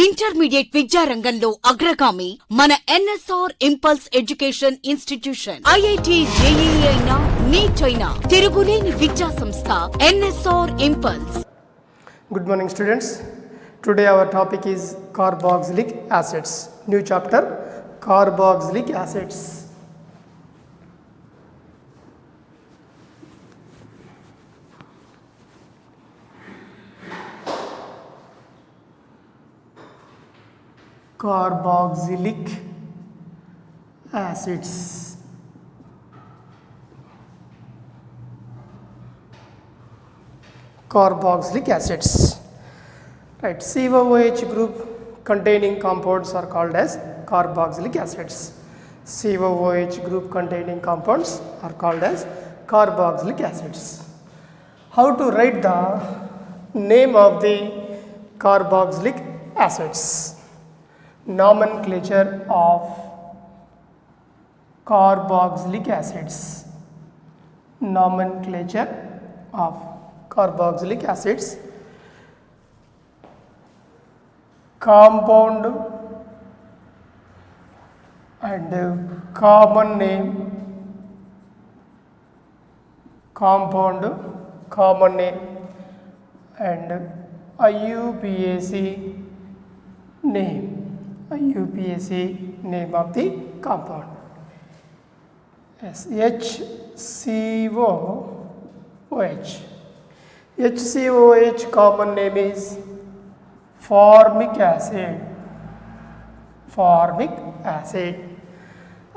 Intermediate విద్యారంగంలో అగ్రగామి మన NSR impulse education institution. IIT JEE అయినా నీట్ అయినా తిరుగులేని విద్యా సంస్థ NSR impulse. Good morning students. Today our topic is carboxylic acids. New chapter, carboxylic acids. Carboxylic acids. Carboxylic acids. Right, COOH group containing compounds are called as carboxylic acids. COOH group containing compounds are called as carboxylic acids. How to write the name of the carboxylic acids? Nomenclature of carboxylic acids. Nomenclature of carboxylic acids. Compound and common name. Compound, common name and IUPAC name. IUPAC name of the compound. Yes, HCOOH. HCOOH common name is formic acid. Formic acid.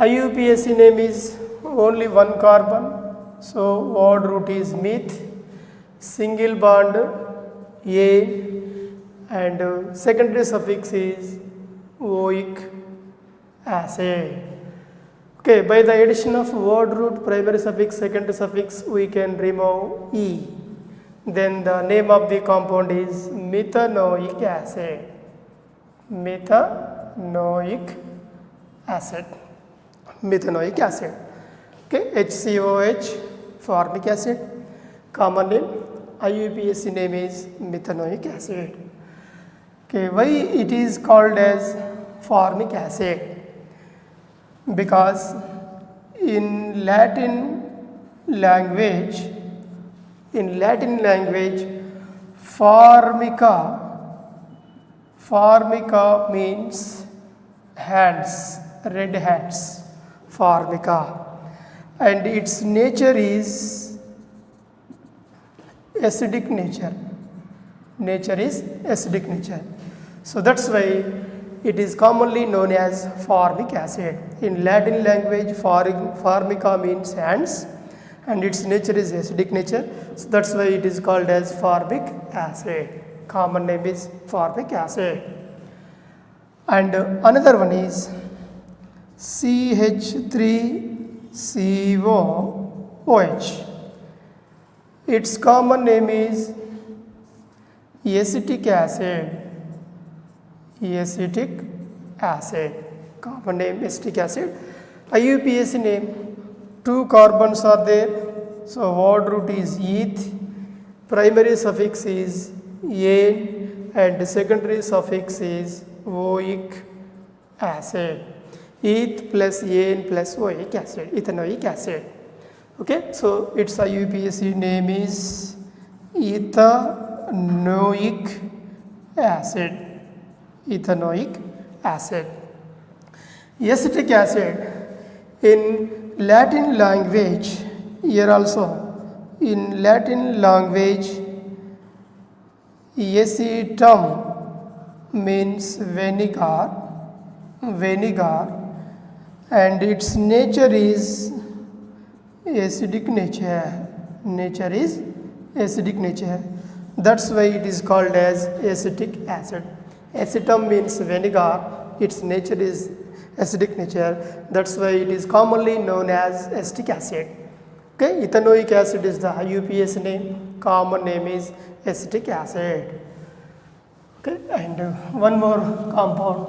IUPAC name is only one carbon, so word root is meth, single bond A, and secondary suffix is oic acid. Okay, by the addition of word root, primary suffix, secondary suffix, we can remove E. Then the name of the compound is methanoic acid. Methanoic acid. Methanoic acid. Okay, HCOH, formic acid. Common name, IUPAC name is methanoic acid. Okay, why it is called as formic acid? Because in Latin language, formica means hands, red hands, formica, and its nature is acidic nature. Nature is acidic nature. So that's why it is commonly known as formic acid. In Latin language, formica means hands and its nature is acidic nature. So that's why it is called as formic acid. Common name is formic acid. And another one is CH3COOH. Its common name is acetic acid. Acetic acid. Common name acetic acid. IUPAC name, two carbons are there, so word root is eth, primary suffix is ane, and secondary suffix is oic acid. Eth plus ane plus oic acid, ethanoic acid. Okay, so its IUPAC name is ethanoic acid. Ethanoic acid. Acetic acid. In Latin language, here also, in Latin language, acetum means vinegar, and its nature is acidic nature. Nature is acidic nature. That's why it is called as acetic acid. Acetum means vinegar, its nature is acidic nature. That's why it is commonly known as acetic acid. Okay, ethanoic acid is the IUPAC name. Common name is acetic acid. Okay, and one more compound.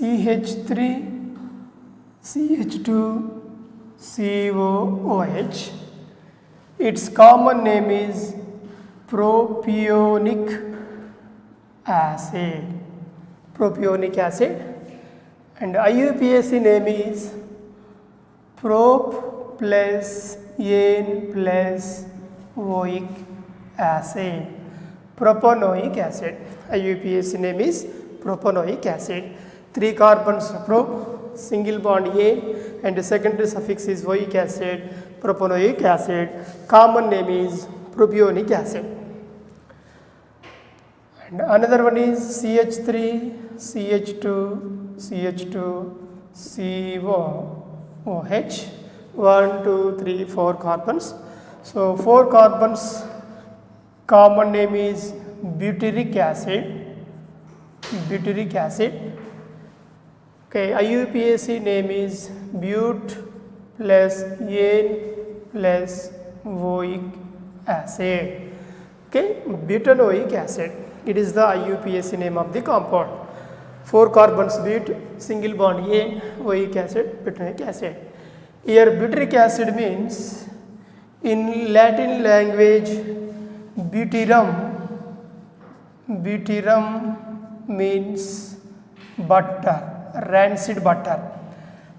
CH3 CH2 COOH. Its common name is propionic acid. Propionic acid. And IUPAC name is prop plus N plus oic acid. Propanoic acid. IUPAC name is propanoic acid. 3 carbons prop, single bond A, and the secondary suffix is oic acid, propanoic acid. Common name is propionic acid. And another one is CH3 CH2 CH2 COOH. 1 2 3 4 carbons. So 4 carbons, common name is butyric acid. Butyric acid. Okay, IUPAC name is but plus N plus oic acid. Okay, butanoic acid. It is the IUPAC name of the compound. 4 carbons but, single bond N, oic acid, butanoic acid. Here butyric acid means, in Latin language, butyrum. Butyrum means butter, rancid butter.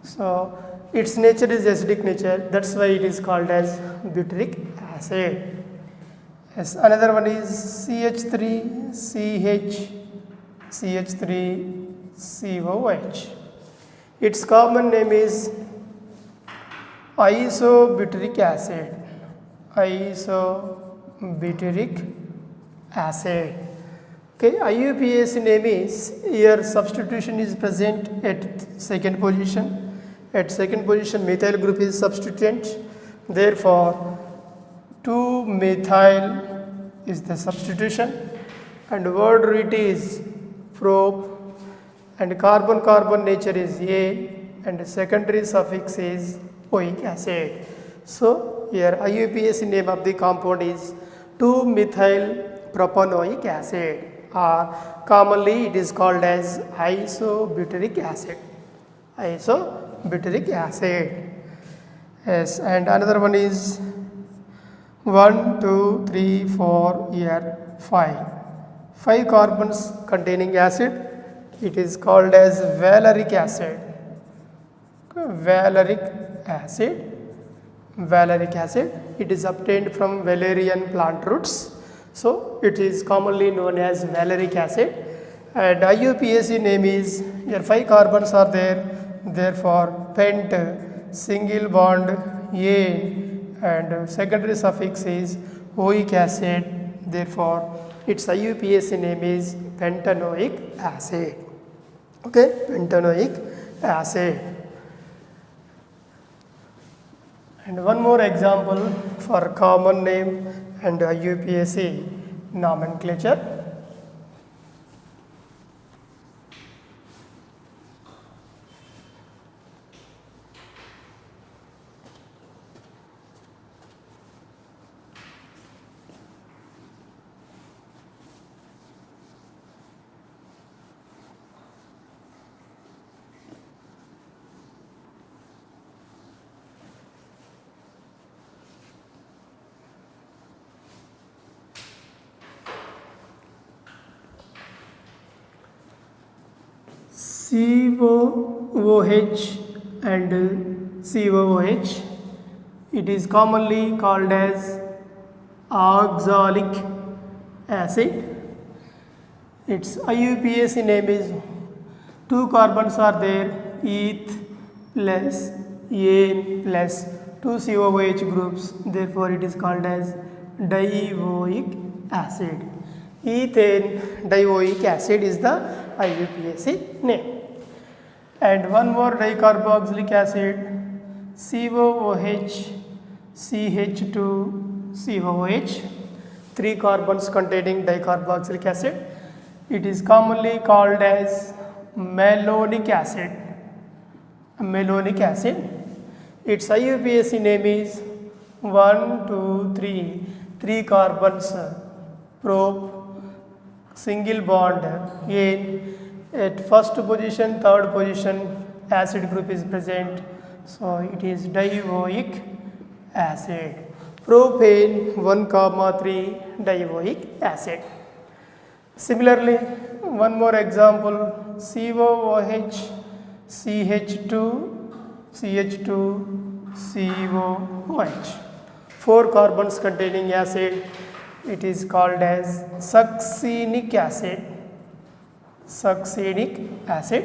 So its nature is acidic nature, that's why it is called as butyric acid. Yes, another one is CH3 CH3 COOH. Its common name is isobutyric acid. Isobutyric acid. Okay, IUPAC name is, here substitution is present at second position. At second position methyl group is substituent, therefore 2-methyl is the substitution, and word root is prop, and carbon carbon nature is A, and secondary suffix is oic acid. So here IUPAC name of the compound is 2-methyl propanoic acid, or commonly it is called as isobutyric acid. Isobutyric acid. Yes, and another one is 1 2 3 4 here 5 carbons containing acid. It is called as valeric acid. Valeric acid. Valeric acid. It is obtained from valerian plant roots. So it is commonly known as valeric acid. And IUPAC name is, here 5 carbons are there, therefore pent, single bond A, and secondary suffix is oic acid, therefore its IUPAC name is pentanoic acid. Okay, pentanoic acid. And one more example for common name and IUPAC nomenclature. COOH and COOH, it is commonly called as oxalic acid. Its IUPAC name is, 2 carbons are there, eth plus N plus 2 COOH groups, therefore it is called as dioic acid. Ethane dioic acid is the IUPAC name. And one more dicarboxylic acid, COOH CH2 COOH, 3 carbons containing dicarboxylic acid. It is commonly called as malonic acid. Malonic acid. Its IUPAC name is 1 2 3 carbons prop, single bond N, At first position, third position, acid group is present. So it is dioic acid. Propane 1,3 dioic acid. Similarly, one more example, COOH, CH2, COOH. 4 carbons containing acid. It is called as succinic acid. Succinic acid.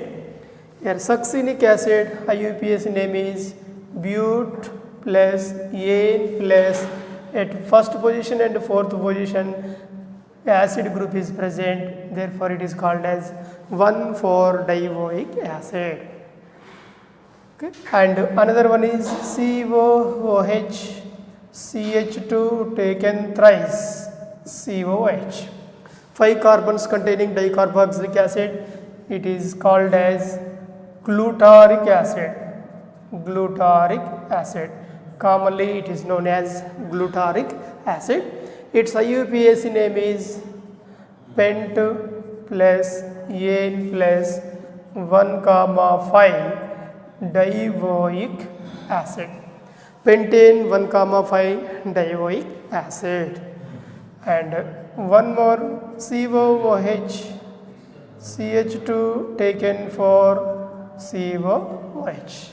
Here succinic acid IUPAC name is but plus ane plus. At first position and fourth position acid group is present, therefore it is called as 1,4-dioic acid. Okay. And another one is COOH, CH2 taken thrice, COH. 5 carbons containing dicarboxylic acid, it is called as glutaric acid. Glutaric acid. Commonly it is known as glutaric acid. Its IUPAC name is pent plus ane plus 1,5 dioic acid. Pentane 1,5 dioic acid. And one more COOH, CH2 taken for COOH.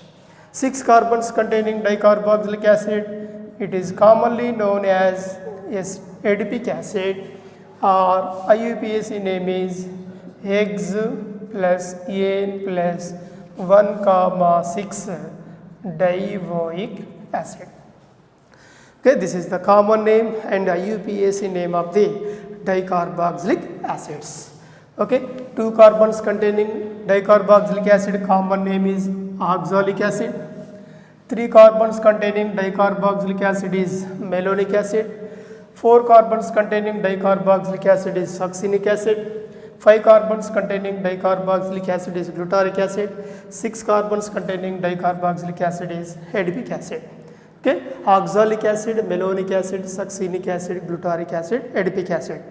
6 carbons containing dicarboxylic acid, it is commonly known as adipic acid, or IUPAC name is Higgs plus ane plus 1,6 dioic acid. Okay, this is the common name and IUPAC name of the dicarboxylic acids. Okay, 2 carbons containing dicarboxylic acid, common name is oxalic acid. 3 carbons containing dicarboxylic acid is malonic acid. 4 carbons containing dicarboxylic acid is succinic acid. 5 carbons containing dicarboxylic acid is glutaric acid. 6 carbons containing dicarboxylic acid is adipic acid. Okay, oxalic acid, malonic acid, succinic acid, glutaric acid, adipic acid.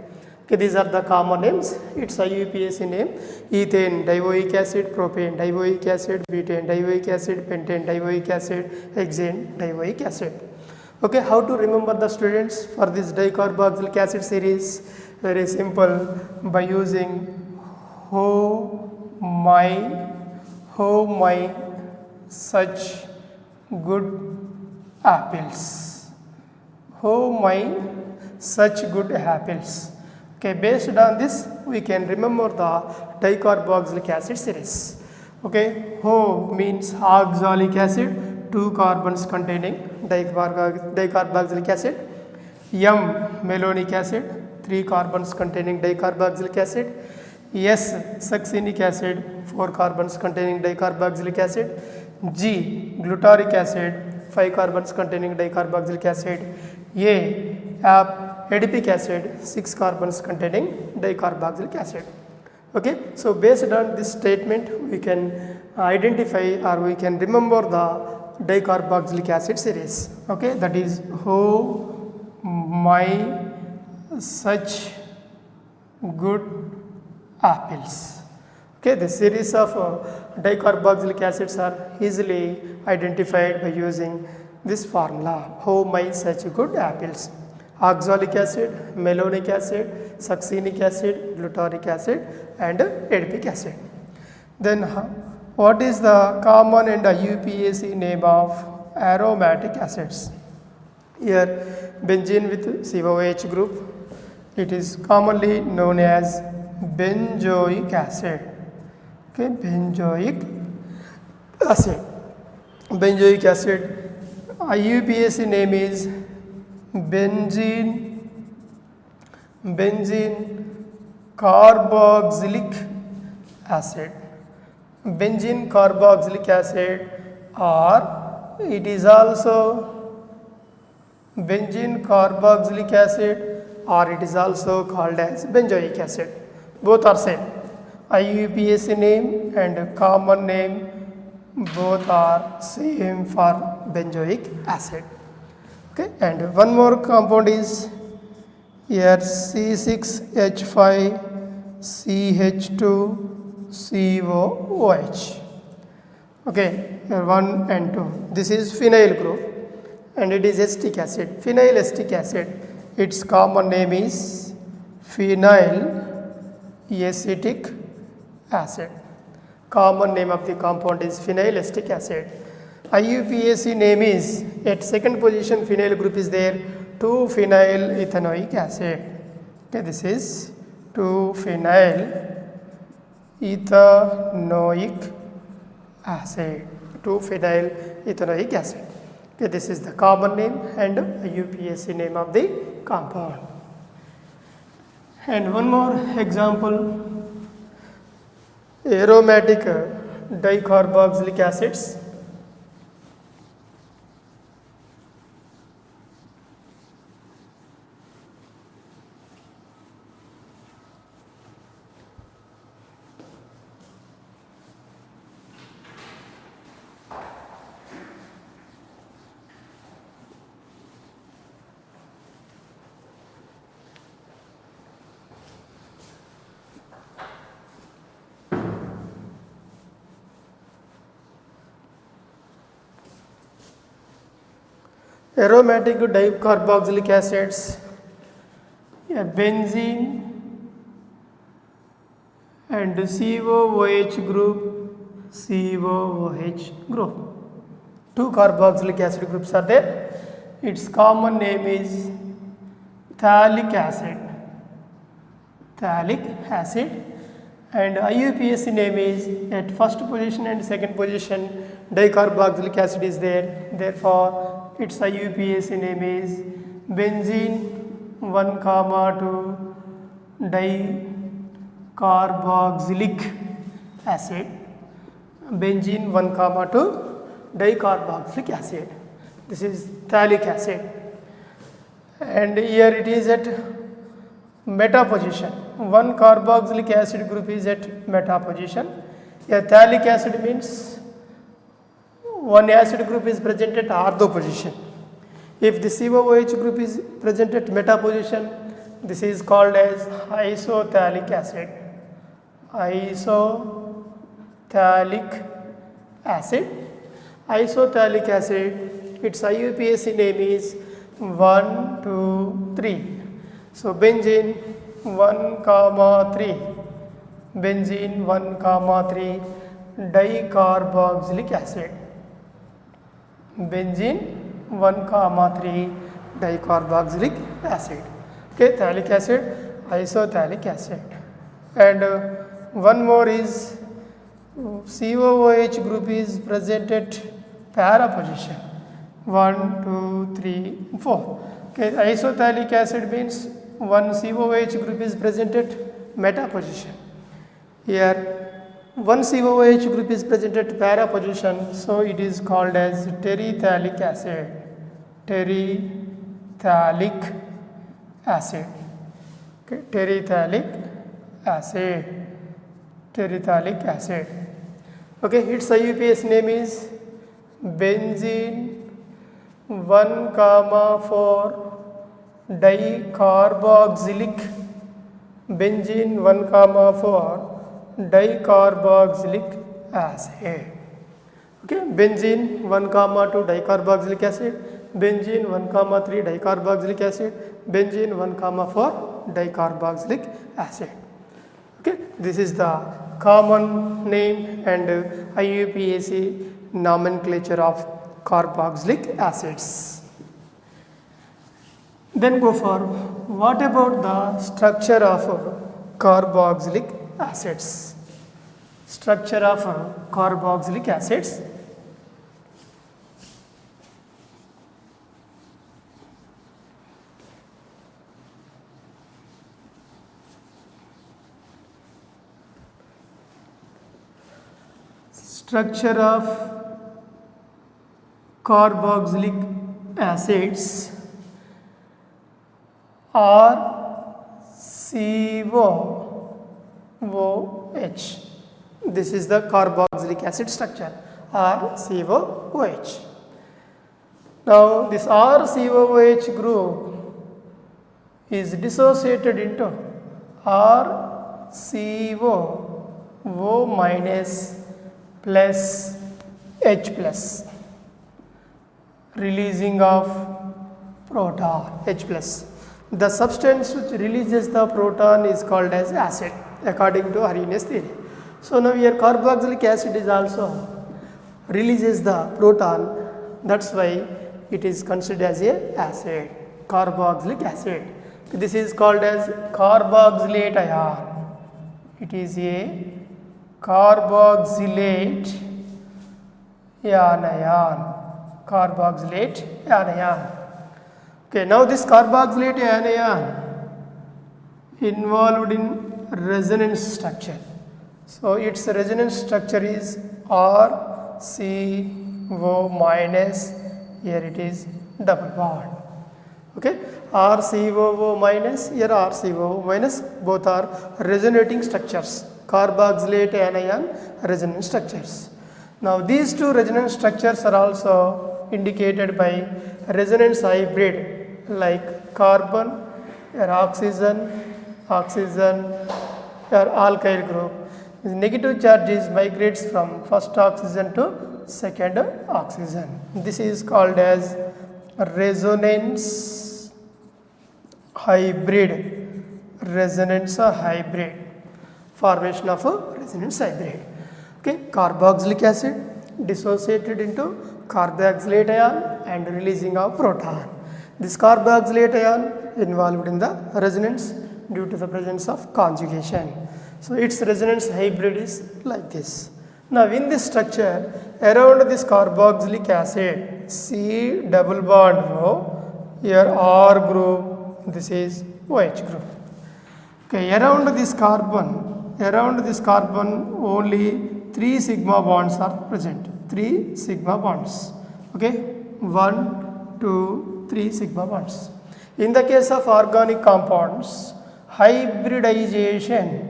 Okay, these are the common names. Its IUPAC name: ethane dioic acid, propane dioic acid, butane dioic acid, pentane dioic acid, hexane dioic acid. Okay, how to remember the students for this dicarboxylic acid series? Very simple, by using oh my such good apples. Oh my such good apples. Okay, based on this we can remember the dicarboxylic acid series. Okay, O means oxalic acid, 2 carbons containing dicarboxylic acid. M malonic acid, 3 carbons containing dicarboxylic acid. S succinic acid, 4 carbons containing dicarboxylic acid. G glutaric acid, 5 carbons containing dicarboxylic acid. A adipic acid, 6 carbons containing dicarboxylic acid. Okay, so based on this statement we can identify or we can remember the dicarboxylic acid series. Okay, that is oh my such good apples. Okay, the series of dicarboxylic acids are easily identified by using this formula: oh my such good apples. Oxalic acid, malonic acid, succinic acid, glutaric acid and adipic acid. Then what is the common and IUPAC name of aromatic acids? Here benzene with COOH group, it is commonly known as benzoic acid. Okay, benzoic acid. Benzoic acid, IUPAC name is benzene carboxylic acid. Benzene carboxylic acid, or it is also benzene carboxylic acid, or it is also called as benzoic acid. Both are same. IUPAC name and common name both are same for benzoic acid. Okay, and one more compound is here C6H5CH2 COOH. Okay, 1 and 2. This is phenyl group and it is acetic acid. Phenyl acetic acid, its common name is phenyl acetic acid. Common name of the compound is phenyl acetic acid. IUPAC name is, at second position phenyl group is there, 2-phenyl ethanoic acid. Okay, this is 2-phenyl ethanoic acid. 2-phenyl ethanoic acid. Okay, this is the common name and IUPAC name of the compound. And one more example, aromatic dicarboxylic acids. Aromatic dicarboxylic acids, a benzene and COOH group, COOH group. 2 carboxylic acid groups are there. Its common name is phthalic acid. Phthalic acid, and IUPAC name is, at first position and second position dicarboxylic acid is there. Therefore, its IUPAC name is benzene 1,2 dicarboxylic acid. Benzene 1,2 dicarboxylic acid. This is phthalic acid, and here it is at meta position. 1 carboxylic acid group is at meta position. A phthalic acid means one acid group is present at ortho position. If the COOH group is present at meta position, this is called as isophthalic acid. Isophthalic acid. Isophthalic acid, its IUPAC name is 1, 2, 3. So benzene 1,3, benzene 1,3 dicarboxylic acid. Benzene 1,3 dicarboxylic acid. Okay, phthalic acid, isophthalic acid. And one more is COOH group is present at para position. 1, 2, 3, 4. Okay, isophthalic acid means one COOH group is present at meta position. Here one COOH group is present at para position, so it is called as terephthalic acid. Terephthalic acid. Okay, terephthalic acid. Terephthalic acid. Okay, its IUPAC name is benzene 1,4 dicarboxylic. Benzene 1,4 dicarboxylic acid. Okay, benzene 1,2 dicarboxylic acid, benzene 1,3 dicarboxylic acid, benzene 1,4 dicarboxylic acid. Okay, this is the common name and IUPAC nomenclature of carboxylic acids. Then go for, what about the structure of carboxylic acids? Structure of carboxylic acids. Structure of carboxylic acids are COOH. This is the carboxylic acid structure, RCOOH. Now this RCOOH group is dissociated into RCO O minus plus H plus, releasing of proton H plus. The substance which releases the proton is called as acid according to Arrhenius theory. So now here carboxylic acid is also releases the proton, that's why it is considered as a acid, carboxylic acid. This is called as carboxylate ion. It is a carboxylate anion, carboxylate anion. Okay, now this carboxylate anion involved in resonance structure. So its resonance structure is RCO minus, here it is double bond. Okay, RCOO minus, here RCOO minus, both are resonating structures, carboxylate anion resonance structures. Now these two resonance structures are also indicated by resonance hybrid like carbon, or oxygen, or alkyl group. The negative charges migrates from first oxygen to second oxygen. This is called as resonance hybrid, formation of a resonance hybrid. Okay, carboxylic acid dissociated into carboxylate ion and releasing of proton. This carboxylate ion involved in the resonance due to the presence of conjugation. So its resonance hybrid is like this. Now in this structure, around this carboxylic acid, C double bond O, here R group, this is OH group. Okay, around this carbon only 3 sigma bonds are present. 3 sigma bonds. Okay, 1, 2, 3 sigma bonds. In the case of organic compounds, hybridization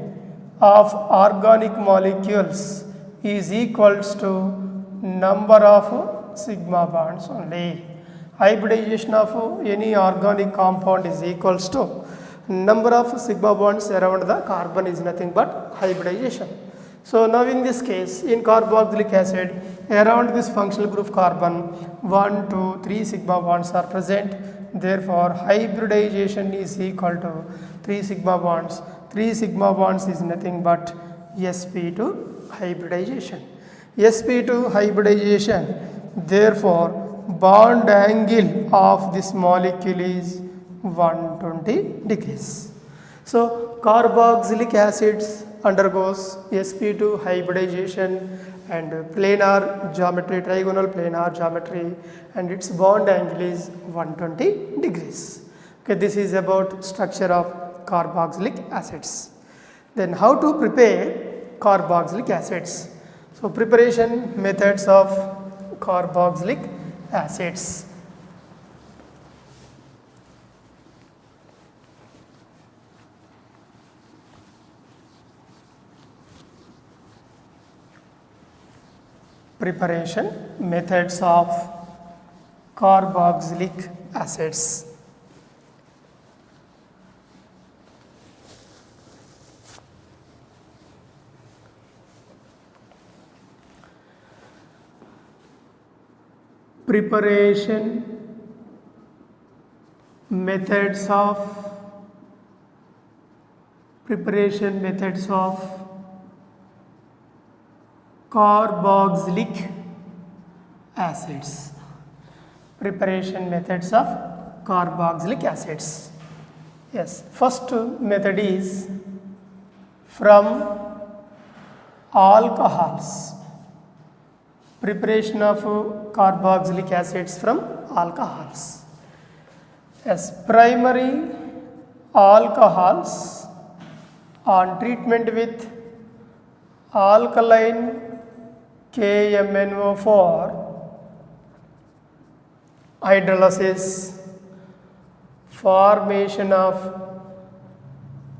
of organic molecules is equals to number of sigma bonds only. Hybridization of any organic compound is equals to number of sigma bonds around the carbon is nothing but hybridization. So now in this case, in carboxylic acid, around this functional group carbon, 1, 2, 3 sigma bonds are present. Therefore, hybridization is equal to 3 sigma bonds. 3 sigma bonds is nothing but sp2 hybridization. sp2 hybridization, therefore, bond angle of this molecule is 120 degrees. So, carboxylic acids undergoes sp2 hybridization and planar geometry, trigonal planar geometry, and its bond angle is 120 degrees. Okay, this is about structure of carboxylic acids. Then how to prepare carboxylic acids? So preparation methods of carboxylic acids. Preparation methods of carboxylic acids. Preparation methods of carboxylic acids. Preparation methods of carboxylic acids. Yes, first method is from alcohols. Preparation of carboxylic acids from alcohols. As primary alcohols on treatment with alkaline KMNO4 hydrolysis, formation of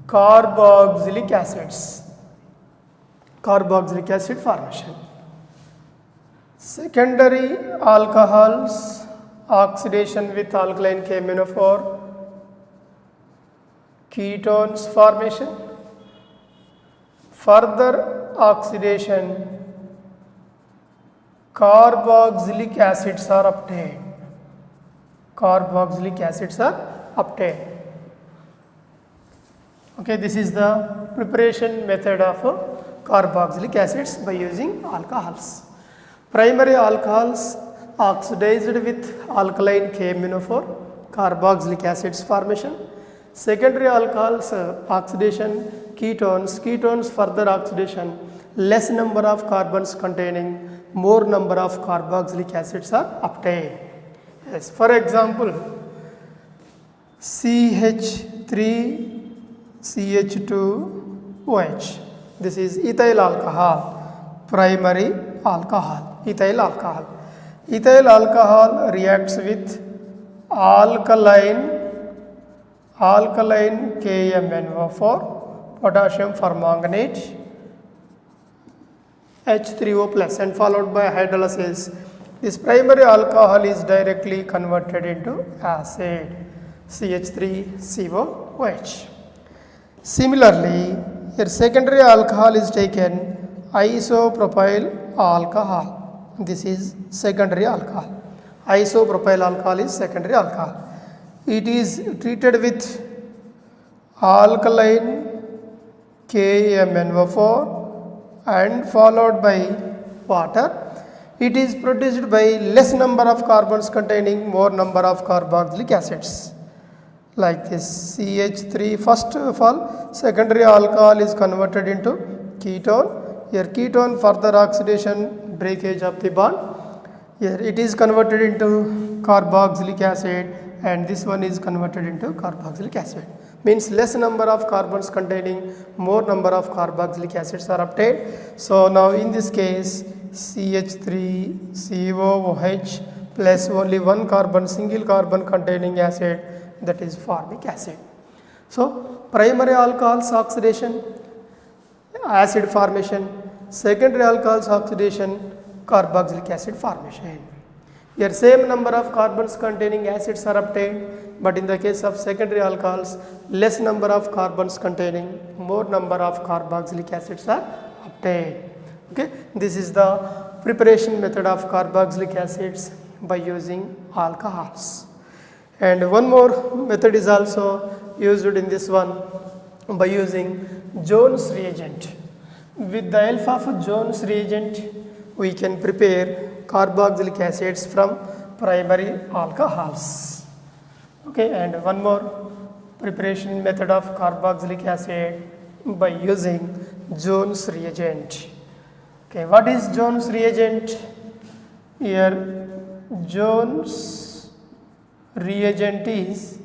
carboxylic acids, carboxylic acid formation. Secondary alcohols, oxidation with alkaline KMNO4, ketones formation. Further oxidation, carboxylic acids are obtained. Carboxylic acids are obtained. Okay, this is the preparation method of carboxylic acids by using alcohols. Primary alcohols oxidized with alkaline KMnO4, carboxylic acids formation. Secondary alcohols oxidation, ketones further oxidation, less number of carbons containing more number of carboxylic acids are obtained. Yes, for example, CH3CH2OH. This is ethyl alcohol, primary alcohol, ethyl alcohol. Ethyl alcohol reacts with alkaline KMnO4, potassium permanganate, H3O plus, and followed by hydrolysis. This primary alcohol is directly converted into acid, CH3COOH. Similarly, your secondary alcohol is taken isopropyl alcohol. This is secondary alcohol. Isopropyl alcohol is secondary alcohol. It is treated with alkaline KMnO4 and followed by water. It is produced by less number of carbons containing more number of carboxylic acids. Like this, CH3, first of all, secondary alcohol is converted into ketone. Here ketone further oxidation, breakage of the bond. Here it is converted into carboxylic acid, and this one is converted into carboxylic acid. Means less number of carbons containing more number of carboxylic acids are obtained. So now in this case, CH3COOH plus only one carbon, single carbon containing acid, that is formic acid. So primary alcohols oxidation, acid formation, secondary alcohols oxidation, carboxylic acid formation. Here same number of carbons containing acids are obtained, but in the case of secondary alcohols, less number of carbons containing more number of carboxylic acids are obtained. Okay, this is the preparation method of carboxylic acids by using alcohols. And one more method is also used in this one by using Jones reagent. With the help of Jones reagent, we can prepare carboxylic acids from primary alcohols. Okay, and one more preparation method of carboxylic acid by using Jones reagent. Okay, what is Jones reagent? Here Jones reagent is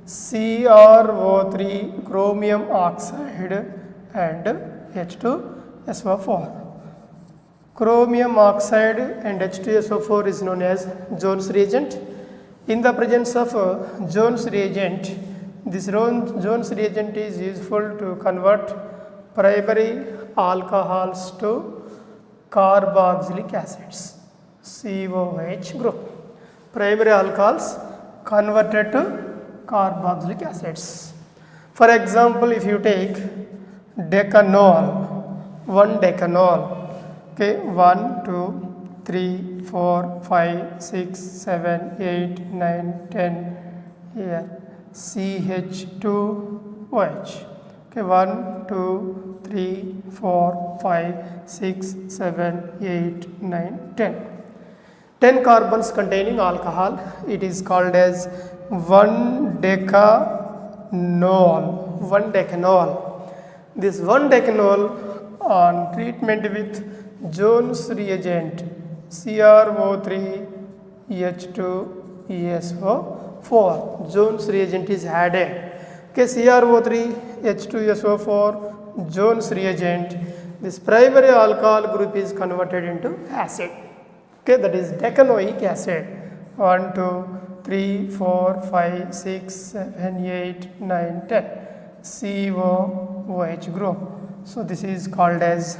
CrO3 chromium oxide and H2SO4. Chromium oxide and H2SO4 is known as Jones reagent. In the presence of Jones reagent, this Jones reagent is useful to convert primary alcohols to carboxylic acids, COOH group. Primary alcohols converted to carboxylic acids. For example, if you take decanol, 1 decanol, okay, 1, 2, 3, 4, 5, 6, 7, 8, 9, 10, here CH2OH. Okay, 1, 2, 3, 4, 5, 6, 7, 8, 9, 10. 10 carbons containing alcohol, it is called as 1 decanol. This 1 decanol on treatment with Jones reagent CrO3H2SO4, Jones reagent is added. Okay, CrO3H2SO4 Jones reagent, this primary alcohol group is converted into acid. Okay, that is decanoic acid. 1, 2, 3, 4, 5, 6, 7, 8, 9, 10. COOH group. So this is called as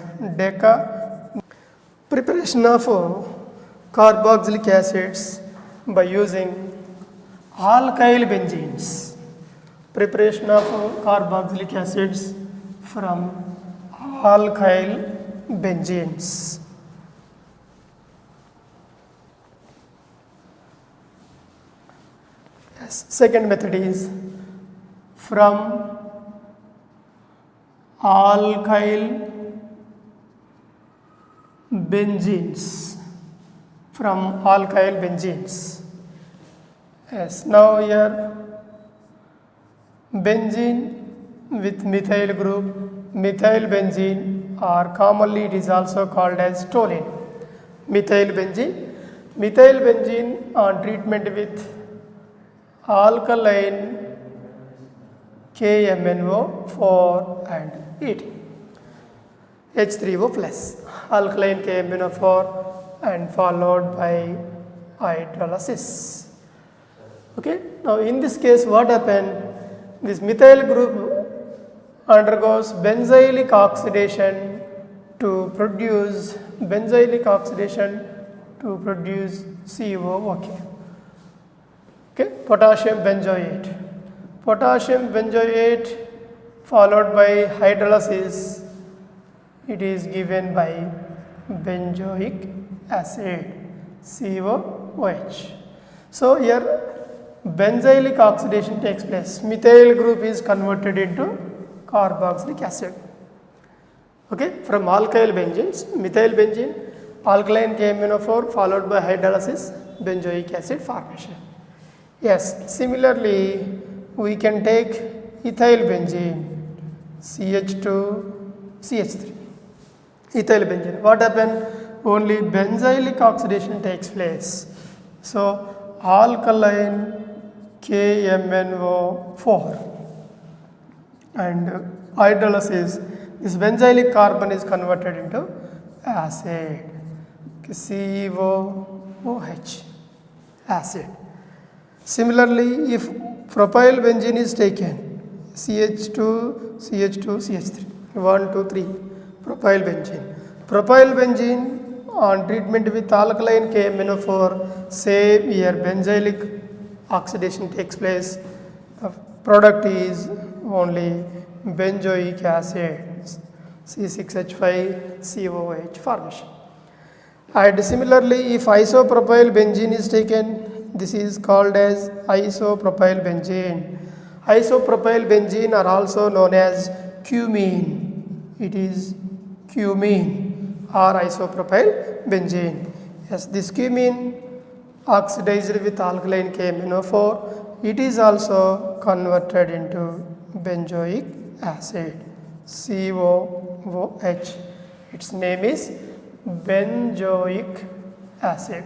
preparation of carboxylic acids by using alkyl benzenes. Preparation of carboxylic acids from alkyl benzenes. Yes. Second method is from alkyl benzenes. From alkyl benzenes. Yes. Now here benzene with methyl group, methyl benzene, or commonly it is also called as toluene. Methyl benzene on treatment with alkaline KMnO4 and ET. H3O plus alkaline KMnO4 and followed by hydrolysis. Okay. Now in this case what happened? This methyl group undergoes benzylic oxidation to produce CO. Okay. Potassium benzoate followed by hydrolysis, it is given by benzoic acid COOH. So here benzylic oxidation takes place. Methyl group is converted into carboxylic acid. Okay, from alkyl benzenes, methyl benzene, alkaline KMnO4 followed by hydrolysis, benzoic acid formation. Yes, similarly we can take ethyl benzene, CH2, CH3. Ethyl benzene. What happened? Only benzylic oxidation takes place. So alkaline KMnO4 and hydrolysis, this benzylic carbon is converted into acid, COOH acid. Similarly, if propyl benzene is taken, CH2, CH3, 1, 2, 3, propyl benzene on treatment with alkaline KMnO4, same here benzylic oxidation takes place. The product is only benzoic acid, C6H5COOH formation. And similarly, if isopropyl benzene is taken, this is called as isopropyl benzene. Isopropyl benzene are also known as cumene. It is cumene or isopropyl benzene. Yes, this cumene oxidized with alkaline KMnO4, it is also converted into benzoic acid, COOH. Its name is benzoic acid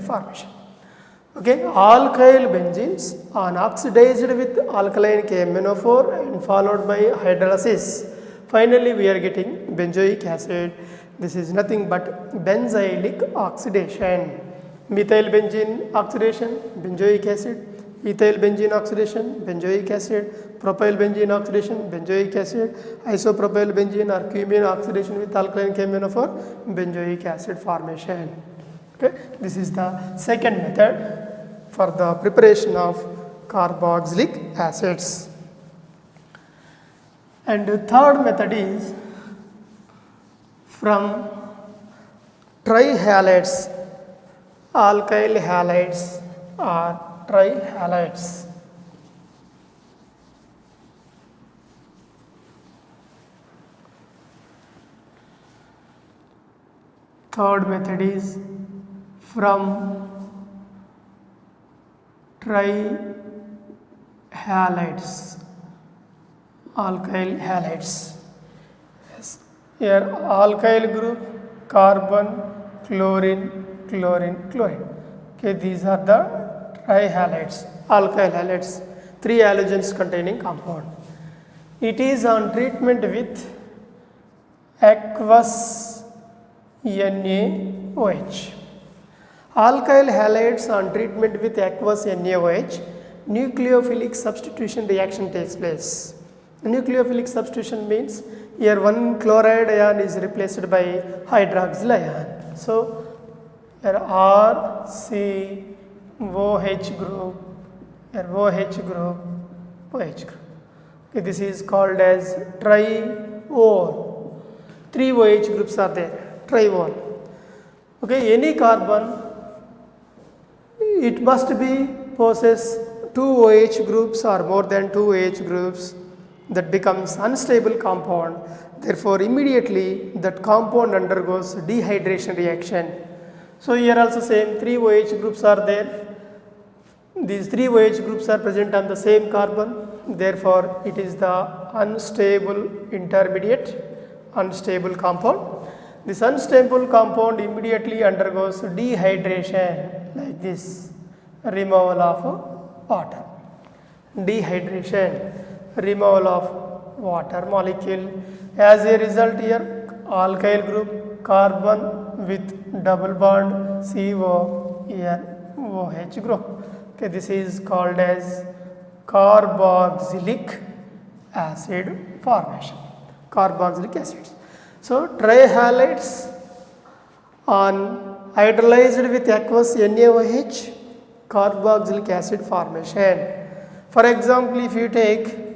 formation. Okay, alkyl benzenes are oxidized with alkaline KMnO4 and followed by hydrolysis. Finally, we are getting benzoic acid. This is nothing but benzylic oxidation. Methyl benzene oxidation, benzoic acid. Ethyl benzene oxidation, benzoic acid. Propyl benzene oxidation, benzoic acid. Isopropyl benzene or cumene oxidation with alkaline KMnO4, benzoic acid formation. Okay, this is the second method for the preparation of carboxylic acids. And the third method is from trihalides, alkyl halides or trihalides. Third method is from trihalides, alkyl halides. Yes. Here alkyl group, carbon, chlorine. Okay, these are the trihalides, alkyl halides, 3 halogens containing compound. It is on treatment with aqueous NaOH. Alkyl halides on treatment with aqueous NaOH, nucleophilic substitution reaction takes place. Nucleophilic substitution means here one chloride ion is replaced by hydroxyl ion. So here RCOH group, here OH group, OH group. Okay, this is called as triol. 3 OH groups are there, triol. Okay, any carbon, it must be possess 2 OH groups or more than 2 OH groups, that becomes unstable compound. Therefore, immediately that compound undergoes dehydration reaction. So here also same 3 OH groups are there. These 3 OH groups are present on the same carbon. Therefore, it is the unstable intermediate, unstable compound. This unstable compound immediately undergoes dehydration like this, removal of water. Dehydration, removal of water molecule. As a result here, alkyl group, carbon with double bond CO, here OH group. Okay, this is called as carboxylic acid formation. Carboxylic acids. So trihalides on hydrolyzed with aqueous NaOH, carboxylic acid formation. For example, if you take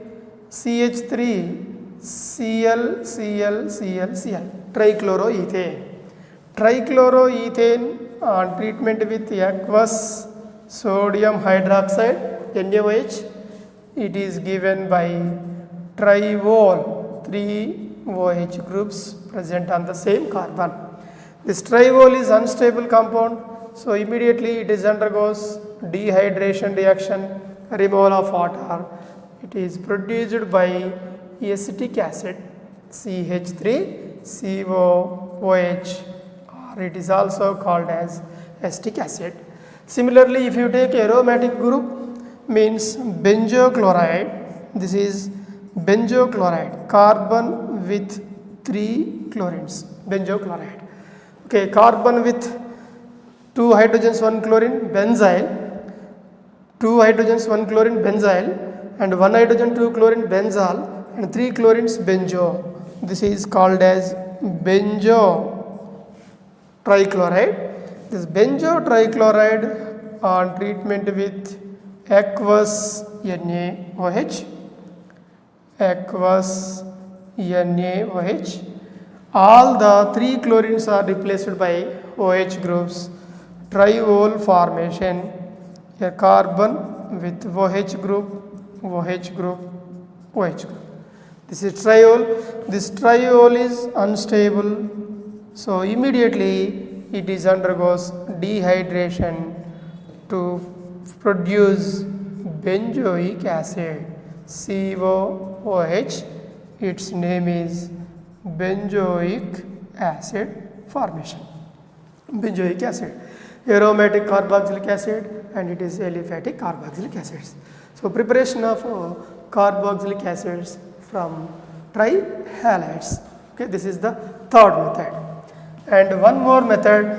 CH3, Cl, Cl, Cl, Cl, trichloroethane. Trichloroethane on treatment with aqueous sodium hydroxide NaOH, it is given by triol, 3 OH groups present on the same carbon. This triol is unstable compound, so immediately it is undergoes dehydration reaction, removal of water. It is produced by acetic acid CH3COOH, or it is also called as acetic acid. Similarly, if you take aromatic group, means benzochloride, this is benzochloride, carbon with 3 chlorines, benzochloride. Okay, carbon with 2 hydrogens 1 chlorine, benzyl, 2 hydrogens 1 chlorine, benzyl, and 1 hydrogen 2 chlorine, benzol, and 3 chlorines, benzo. This is called as benzo trichloride. This benzo trichloride on treatment with aqueous NaOH, aqueous NaOH, all the 3 chlorines are replaced by OH groups, triol formation, a carbon with OH group, OH group, OH group. This is triol. This triol is unstable, so immediately it is undergoes dehydration to produce benzoic acid, COOH. Its name is benzoic acid formation. Benzoic acid, aromatic carboxylic acid, and it is aliphatic carboxylic acids. So preparation of carboxylic acids from trihalides. Okay, this is the third method. And one more method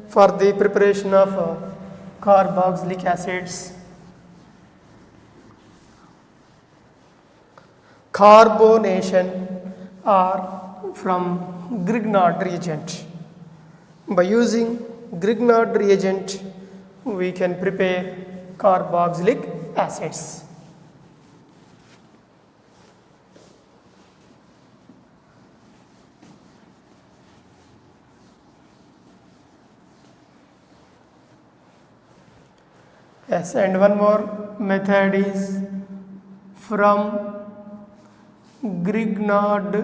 for the preparation of carboxylic acids, carbonation, or from Grignard reagent. By using Grignard reagent, we can prepare carboxylic acids. Yes, and one more method is from Grignard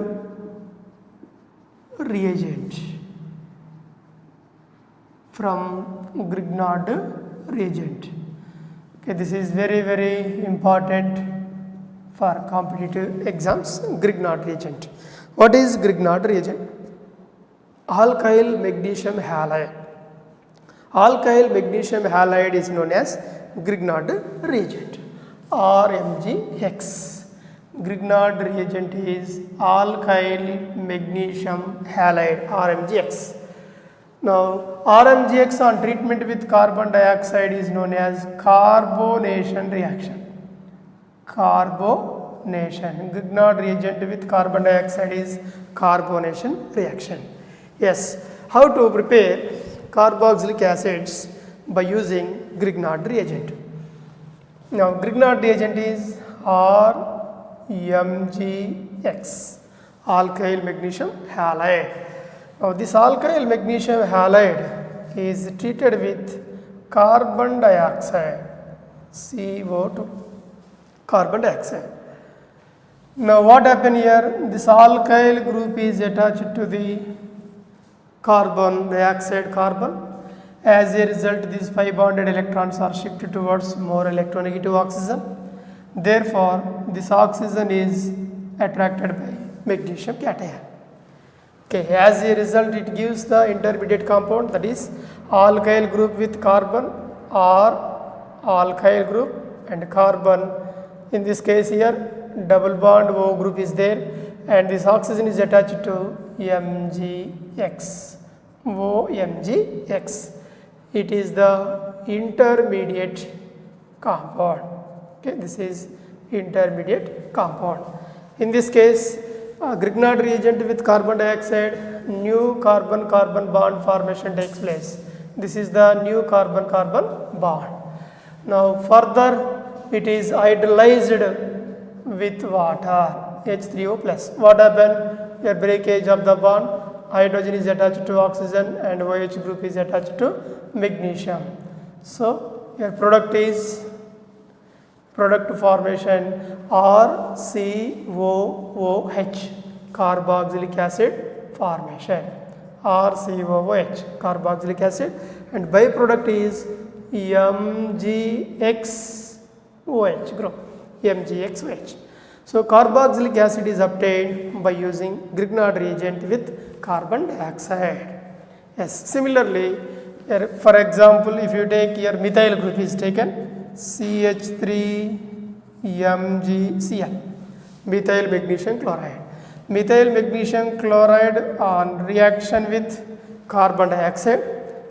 reagent. From Grignard reagent. Okay, this is very important for competitive exams. Grignard reagent. What is Grignard reagent? Alkyl magnesium halide. Alkyl magnesium halide is known as Grignard reagent, RMGX. Grignard reagent is alkyl magnesium halide, RMGX. Now, RMGX on treatment with carbon dioxide is known as carbonation reaction. Carbonation. Grignard reagent with carbon dioxide is carbonation reaction. Yes, how to prepare carboxylic acids by using Grignard reagent. Now, Grignard reagent is R MgX, alkyl magnesium halide. Now this alkyl magnesium halide is treated with carbon dioxide, CO2, carbon dioxide. Now what happened here? This alkyl group is attached to the carbon dioxide carbon. As a result, these pi bonded electrons are shifted towards more electronegative oxygen. Therefore, this oxygen is attracted by magnesium cation. Okay, as a result, it gives the intermediate compound, that is alkyl group with carbon or alkyl group and carbon. In this case here, double bond O group is there and this oxygen is attached to MgX. OMgX. It is the intermediate compound. Okay, this is intermediate compound. In this case, Grignard reagent with carbon dioxide, new carbon-carbon bond formation takes place. This is the new carbon-carbon bond. Now further, it is hydrolyzed with water, H3O plus. What happened? Your breakage of the bond, hydrogen is attached to oxygen and OH group is attached to magnesium. So your product is product formation RCOOH, carboxylic acid formation, RCOOH, carboxylic acid, and byproduct is MgXOH group, MgXOH. So carboxylic acid is obtained by using Grignard reagent with carbon dioxide. Yes, similarly, here, for example, if you take your methyl group is taken, CH3MgCl, methyl magnesium chloride. Methyl magnesium chloride on reaction with carbon dioxide,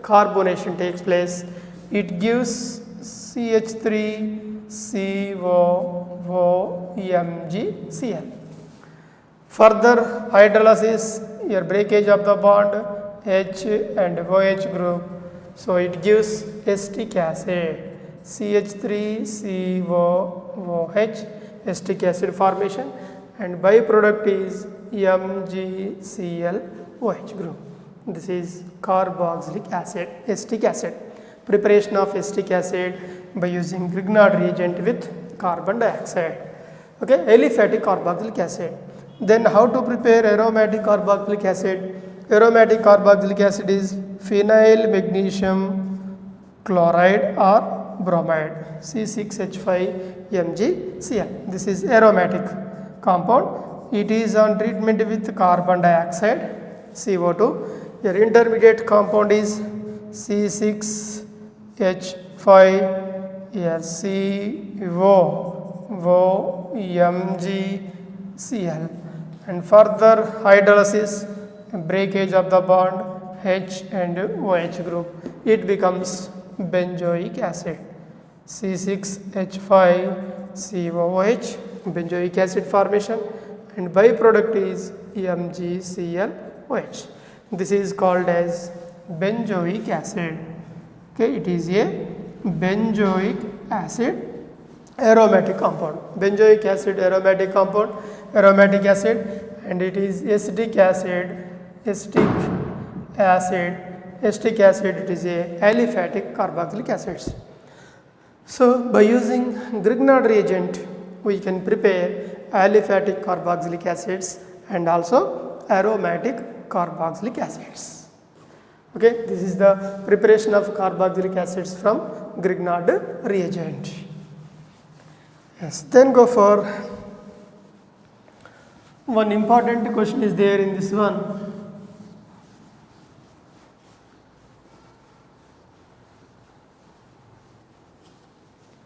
carbonation takes place. It gives CH3COOMgCl. Further hydrolysis, your breakage of the bond H and OH group, so it gives acetic acid, CH3COOH, acetic acid formation, and byproduct is MgClOH group. This is carboxylic acid, acetic acid. Preparation of acetic acid by using Grignard reagent with carbon dioxide. Okay, aliphatic carboxylic acid. Then how to prepare aromatic carboxylic acid? Aromatic carboxylic acid is phenyl magnesium chloride or bromide, C6H5MgCl. This is aromatic compound. It is on treatment with carbon dioxide, CO2. Your intermediate compound is C6H5COOMgCl. And further hydrolysis, breakage of the bond H and OH group, it becomes benzoic acid, C6H5COOH, benzoic acid formation, and byproduct is MgClOH. This is called as benzoic acid. Okay, it is a benzoic acid aromatic compound. Benzoic acid aromatic compound, aromatic acid, and it is acetic acid, acetic acid, acetic acid, it is a aliphatic carboxylic acids. So by using Grignard reagent, we can prepare aliphatic carboxylic acids and also aromatic carboxylic acids. Okay, this is the preparation of carboxylic acids from Grignard reagent. Yes, then go for one important question is there in this one.